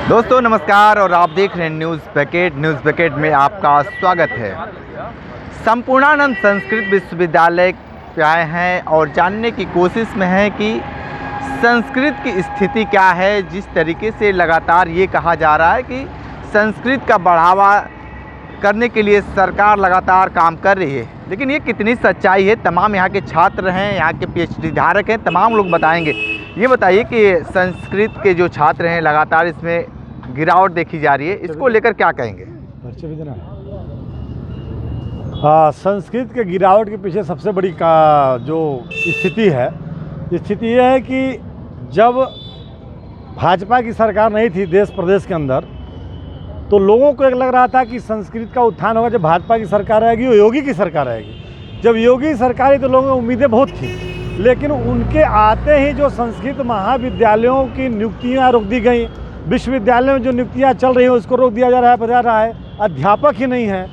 दोस्तों नमस्कार और आप देख रहे हैं न्यूज़ पैकेट में आपका स्वागत है। संपूर्णानंद संस्कृत विश्वविद्यालय पे आए हैं और जानने की कोशिश में हैं कि संस्कृत की स्थिति क्या है। जिस तरीके से लगातार ये कहा जा रहा है कि संस्कृत का बढ़ावा करने के लिए सरकार लगातार काम कर रही है, लेकिन ये कितनी सच्चाई है तमाम यहाँ के छात्र हैं, यहाँ के PhD धारक हैं, तमाम लोग बताएंगे। ये बताइए कि संस्कृत के जो छात्र हैं लगातार इसमें गिरावट देखी जा रही है, इसको लेकर क्या कहेंगे? हाँ, संस्कृत के गिरावट के पीछे सबसे बड़ी का जो स्थिति है, स्थिति यह है कि जब भाजपा की सरकार नहीं थी देश प्रदेश के अंदर, तो लोगों को एक लग रहा था कि संस्कृत का उत्थान होगा जब भाजपा की सरकार आएगी, वो योगी की सरकार आएगी। जब योगी सरकार आई तो लोगों की उम्मीदें बहुत थी, लेकिन उनके आते ही जो संस्कृत महाविद्यालयों की नियुक्तियां रोक दी गई, विश्वविद्यालयों में जो नियुक्तियां चल रही हैं उसको रोक दिया जा रहा है, अध्यापक ही नहीं है।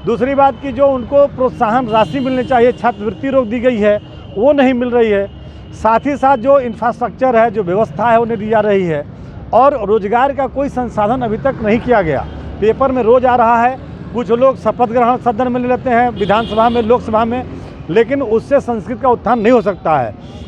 दूसरी बात कि जो उनको प्रोत्साहन राशि मिलनी चाहिए, छात्रवृत्ति रोक दी गई है, वो नहीं मिल रही है। साथ ही साथ जो इंफ्रास्ट्रक्चर है, जो व्यवस्था है, उन्हें दी जा रही है और रोजगार का कोई संसाधन अभी तक नहीं किया गया। पेपर में रोज आ रहा है, कुछ लोग शपथ ग्रहण सदन में ले लेते हैं, विधानसभा में, लोकसभा में, लेकिन उससे संस्कृत का उत्थान नहीं हो सकता है।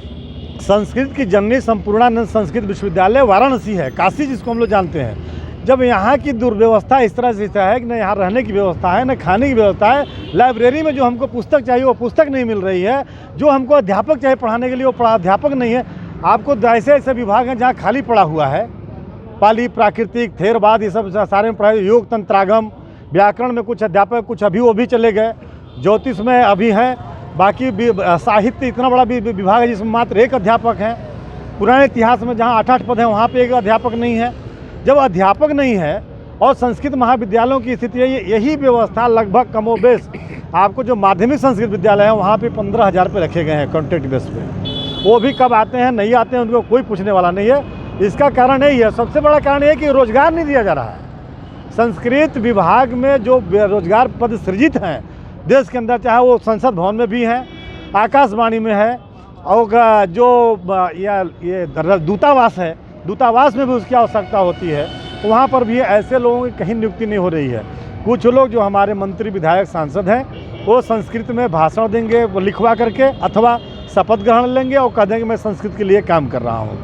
संस्कृत की जननी संपूर्णानंद संस्कृत विश्वविद्यालय वाराणसी है, काशी जिसको हम लोग जानते हैं। जब यहाँ की दुर्व्यवस्था इस तरह से है कि न यहाँ रहने की व्यवस्था है, न खाने की व्यवस्था है, लाइब्रेरी में जो हमको पुस्तक चाहिए वो पुस्तक नहीं मिल रही है, जो हमको अध्यापक चाहिए पढ़ाने के लिए वो अध्यापक नहीं है। आपको ऐसे ऐसे विभाग हैं जहाँ खाली पड़ा हुआ है, पाली, प्राकृतिक, थेरवाद, ये सब सारे में पढ़ाई, योग, तंत्रागम, व्याकरण में कुछ अध्यापक, कुछ अभी वो भी चले गए, ज्योतिष में अभी हैं, बाकी साहित्य इतना बड़ा विभाग है जिसमें मात्र एक अध्यापक हैं। पुराने इतिहास में जहाँ 8-8 पद हैं वहाँ पे एक अध्यापक नहीं है। जब अध्यापक नहीं है और संस्कृत महाविद्यालयों की स्थिति है, यही व्यवस्था लगभग कमोबेश आपको जो माध्यमिक संस्कृत विद्यालय है वहाँ पे 15,000 पे रखे गए हैं कॉन्ट्रैक्ट बेस पे। वो भी कब आते हैं नहीं आते हैं उनको कोई पूछने वाला नहीं है। इसका कारण यही है, सबसे बड़ा कारण ये है कि रोजगार नहीं दिया जा रहा है। संस्कृत विभाग में जो बेरोजगार पद सृजित हैं देश के अंदर, चाहे वो संसद भवन में भी हैं, आकाशवाणी में है, और जो ये दूतावास है, दूतावास में भी उसकी आवश्यकता होती है, तो वहाँ पर भी ऐसे लोगों की कहीं नियुक्ति नहीं हो रही है। कुछ लोग जो हमारे मंत्री, विधायक, सांसद हैं, वो संस्कृत में भाषण देंगे, वो लिखवा करके, अथवा शपथ ग्रहण लेंगे और कह देंगे मैं संस्कृत के लिए काम कर रहा हूँ।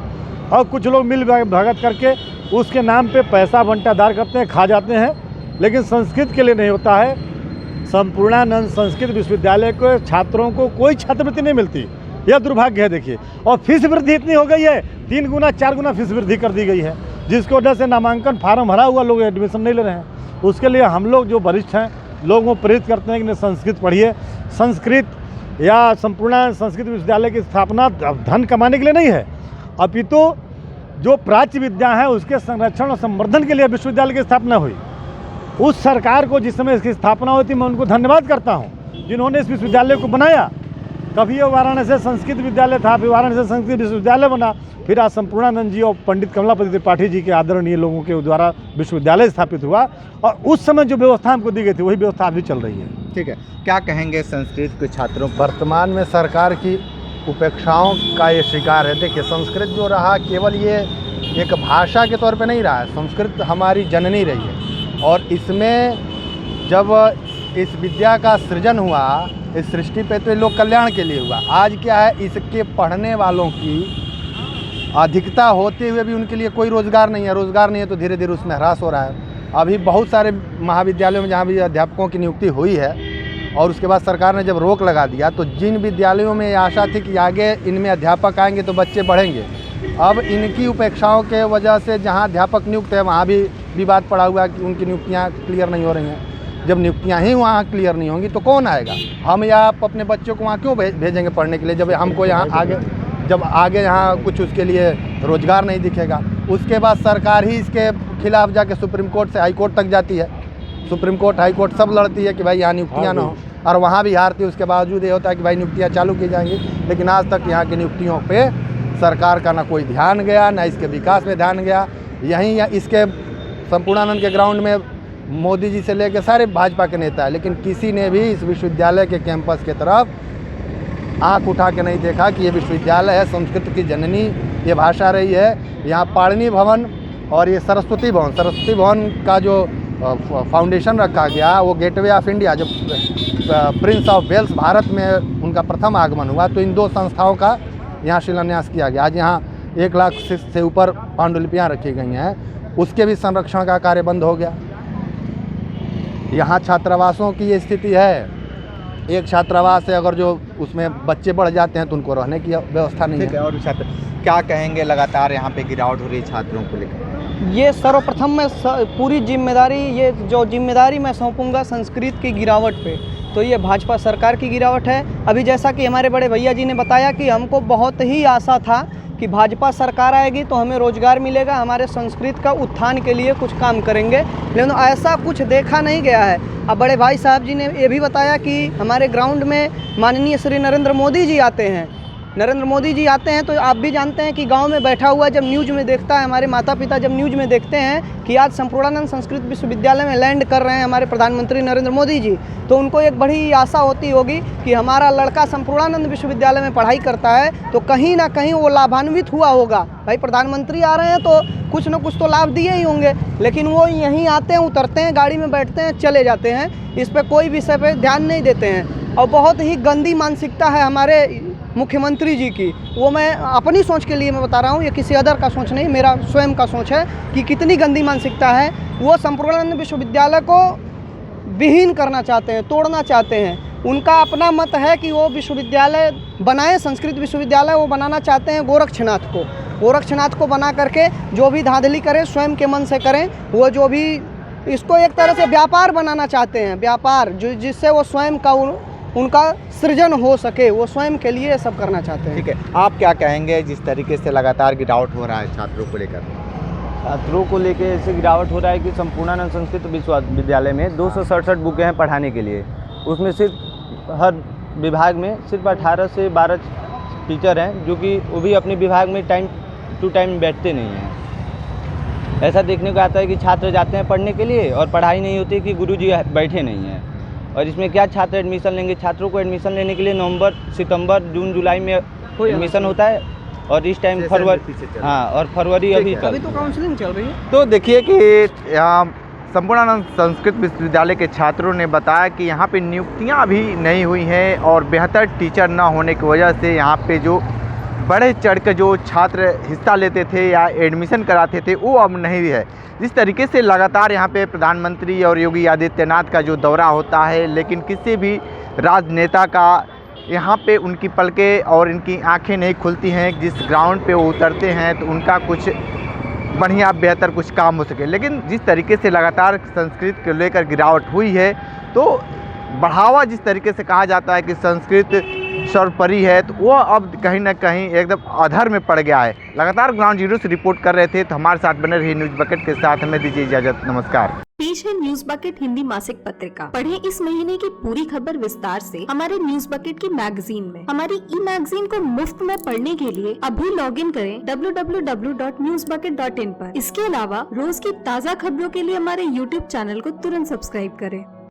और कुछ लोग मिल भगत करके उसके नाम पे पैसा बंटादार करते हैं, खा जाते हैं, लेकिन संस्कृत के लिए नहीं होता है। संपूर्णानंद संस्कृत विश्वविद्यालय के छात्रों को कोई छात्रवृत्ति नहीं मिलती, यह दुर्भाग्य है। देखिए, और फीस वृद्धि इतनी हो गई है, 3 गुना 4 गुना फीस वृद्धि कर दी गई है, जिसकी वजह से नामांकन फार्म भरा हुआ लोग एडमिशन नहीं ले रहे हैं। उसके लिए हम लोग जो वरिष्ठ हैं लोगों को प्रेरित करते हैं कि संस्कृत पढ़िए। संस्कृत या संपूर्णानंद संस्कृत विश्वविद्यालय की स्थापना धन कमाने के लिए नहीं है, अपितु जो प्राच्य विद्या है उसके संरक्षण और संवर्धन के लिए विश्वविद्यालय की स्थापना हुई। उस सरकार को जिस समय इसकी स्थापना हुई थी, मैं उनको धन्यवाद करता हूँ जिन्होंने इस विश्वविद्यालय को बनाया। कभी ये वाराणसी संस्कृत विद्यालय था, फिर वाराणसी संस्कृत विश्वविद्यालय बना, फिर आज संपूर्णानंद जी और पंडित कमलापति त्रिपाठी जी के आदरणीय लोगों के द्वारा विश्वविद्यालय स्थापित हुआ, और उस समय जो व्यवस्था हमको दी गई थी वही व्यवस्था अभी चल रही है। ठीक है, क्या कहेंगे संस्कृत के छात्रों? वर्तमान में सरकार की उपेक्षाओं का ये शिकार है। देखिए, संस्कृत जो रहा केवल ये एक भाषा के तौर पे नहीं रहा है, संस्कृत हमारी जननी रही है। और इसमें जब इस विद्या का सृजन हुआ इस सृष्टि पे, तो लोक कल्याण के लिए हुआ। आज क्या है, इसके पढ़ने वालों की अधिकता होते हुए भी उनके लिए कोई रोज़गार नहीं है। रोज़गार नहीं है तो धीरे धीरे उसमें ह्रास हो रहा है। अभी बहुत सारे महाविद्यालयों में जहाँ भी अध्यापकों की नियुक्ति हुई है और उसके बाद सरकार ने जब रोक लगा दिया, तो जिन विद्यालयों में आशा थी कि आगे इनमें अध्यापक आएंगे तो बच्चे बढ़ेंगे, अब इनकी उपेक्षाओं के वजह से जहाँ अध्यापक नियुक्त है वहाँ भी विवाद पड़ा हुआ है कि उनकी नियुक्तियाँ क्लियर नहीं हो रही हैं। जब नियुक्तियाँ ही वहाँ क्लियर नहीं होंगी तो कौन आएगा? हम या आप अपने बच्चों को वहाँ क्यों भेजेंगे पढ़ने के लिए, जब हमको यहाँ आगे यहाँ कुछ उसके लिए रोज़गार नहीं दिखेगा। उसके बाद सरकार ही इसके खिलाफ जाके सुप्रीम कोर्ट से हाई कोर्ट तक जाती है। सुप्रीम कोर्ट, हाई कोर्ट सब लड़ती है कि भाई यहाँ नियुक्तियाँ ना हो, और वहाँ भी हारती है। उसके बावजूद ये होता है कि भाई नियुक्तियाँ चालू की जाएंगी, लेकिन आज तक यहाँ की नियुक्तियों पे सरकार का ना कोई ध्यान गया, ना इसके विकास में ध्यान गया। यहीं इसके संपूर्णानंद के ग्राउंड में मोदी जी से लेकर सारे भाजपा के नेता है, लेकिन किसी ने भी इस विश्वविद्यालय के कैंपस के तरफ आँख उठा के नहीं देखा कि ये विश्वविद्यालय है, संस्कृत की जननी ये भाषा रही है। यहाँ पाणिनि भवन और ये सरस्वती भवन का जो फाउंडेशन रखा गया, वो गेटवे ऑफ इंडिया, जो प्रिंस ऑफ वेल्स भारत में उनका प्रथम आगमन हुआ, तो इन 2 संस्थाओं का यहाँ शिलान्यास किया गया। आज यहाँ 1 लाख से ऊपर पांडुलिपियाँ रखी गई हैं, उसके भी संरक्षण का कार्य बंद हो गया। यहाँ छात्रावासों की ये स्थिति है, एक छात्रावास है, अगर जो उसमें बच्चे बढ़ जाते हैं तो उनको रहने की व्यवस्था नहीं है। और छात्र क्या कहेंगे, लगातार यहाँ पे गिरावट हो रही है छात्रों को लेकर? ये सर्वप्रथम मैं पूरी जिम्मेदारी, ये जो जिम्मेदारी मैं सौंपूंगा संस्कृत की गिरावट पे, तो ये भाजपा सरकार की गिरावट है। अभी जैसा कि हमारे बड़े भैया जी ने बताया कि हमको बहुत ही आशा था कि भाजपा सरकार आएगी तो हमें रोजगार मिलेगा, हमारे संस्कृत का उत्थान के लिए कुछ काम करेंगे, लेकिन ऐसा कुछ देखा नहीं गया है। अब बड़े भाई साहब जी ने ये भी बताया कि हमारे ग्राउंड में माननीय श्री नरेंद्र मोदी जी आते हैं। नरेंद्र मोदी जी आते हैं तो आप भी जानते हैं कि गांव में बैठा हुआ जब न्यूज़ में देखता है, हमारे माता पिता जब न्यूज़ में देखते हैं कि आज संपूर्णानंद संस्कृत विश्वविद्यालय में लैंड कर रहे हैं हमारे प्रधानमंत्री नरेंद्र मोदी जी, तो उनको एक बड़ी आशा होती होगी कि हमारा लड़का संपूर्णानंद विश्वविद्यालय में पढ़ाई करता है तो कहीं ना कहीं वो लाभान्वित हुआ होगा। भाई प्रधानमंत्री आ रहे हैं तो कुछ न कुछ तो लाभ दिए ही होंगे, लेकिन वो यहीं आते हैं, उतरते हैं, गाड़ी में बैठते हैं, चले जाते हैं, इस पर कोई विषय पे ध्यान नहीं देते हैं। और बहुत ही गंदी मानसिकता है हमारे मुख्यमंत्री जी की। वो मैं अपनी सोच के लिए मैं बता रहा हूँ, ये किसी अदर का सोच नहीं, मेरा स्वयं का सोच है कि कितनी गंदी मानसिकता है। वो संपूर्णानंद विश्वविद्यालय को विहीन करना चाहते हैं, तोड़ना चाहते हैं। उनका अपना मत है कि वो विश्वविद्यालय बनाए, संस्कृत विश्वविद्यालय वो बनाना चाहते हैं गोरक्षनाथ को बना करके जो भी धांधली करें स्वयं के मन से करें। वो जो भी इसको एक तरह से व्यापार बनाना चाहते हैं, व्यापार जो जिससे वो स्वयं का उनका सृजन हो सके, वो स्वयं के लिए सब करना चाहते हैं। ठीक है, आप क्या कहेंगे जिस तरीके से लगातार गिरावट हो रहा है छात्रों को लेकर? छात्रों को लेकर ऐसे गिरावट हो रहा है कि संपूर्णानंद संस्कृत विश्वविद्यालय में 267 बुकें हैं पढ़ाने के लिए, उसमें सिर्फ हर विभाग में सिर्फ 18 से 12 टीचर हैं, जो कि वो भी अपने विभाग में टाइम टू टाइम बैठते नहीं हैं। ऐसा देखने को आता है कि छात्र जाते हैं पढ़ने के लिए और पढ़ाई नहीं होती कि गुरुजी बैठे नहीं हैं। और इसमें क्या छात्र एडमिशन लेंगे? छात्रों को एडमिशन लेने के लिए नवंबर, सितंबर, जून, जुलाई में एडमिशन होता है और इस टाइम फरवरी, हाँ, और फरवरी अभी तो काउंसलिंग चल रही है। तो देखिए कि यहाँ संपूर्णानंद संस्कृत विश्वविद्यालय के छात्रों ने बताया कि यहाँ पे नियुक्तियाँ अभी नहीं हुई हैं और बेहतर टीचर ना होने की वजह से यहाँ पे जो बढ़े चढ़ कर जो छात्र हिस्सा लेते थे या एडमिशन कराते थे वो अब नहीं है। जिस तरीके से लगातार यहाँ पे प्रधानमंत्री और योगी आदित्यनाथ का जो दौरा होता है, लेकिन किसी भी राजनेता का यहाँ पे उनकी पलकें और इनकी आंखें नहीं खुलती हैं। जिस ग्राउंड पे वो उतरते हैं तो उनका कुछ बढ़िया बेहतर कुछ काम हो सके। लेकिन जिस तरीके से लगातार संस्कृत को लेकर गिरावट हुई है, तो बढ़ावा जिस तरीके से कहा जाता है कि संस्कृत सर्वोपरि है, तो वो अब कहीं ना कहीं एकदम अधर में पड़ गया है। लगातार ग्राउंड जीरो से रिपोर्ट कर रहे थे, तो हमारे साथ बने रही न्यूज़ बकेट के साथ। हमें दीजिए इजाजत, नमस्कार। पेश है न्यूज़ बकेट हिंदी मासिक पत्रिका। पढ़ें इस महीने की पूरी खबर विस्तार से हमारे न्यूज़ बकेट की मैगजीन में। हमारी ई मैगजीन को मुफ्त में पढ़ने के लिए अभी लॉगिन करें www.newsbucket.in पर। इसके अलावा रोज की ताज़ा खबरों के लिए हमारे YouTube चैनल को तुरंत सब्सक्राइब करें।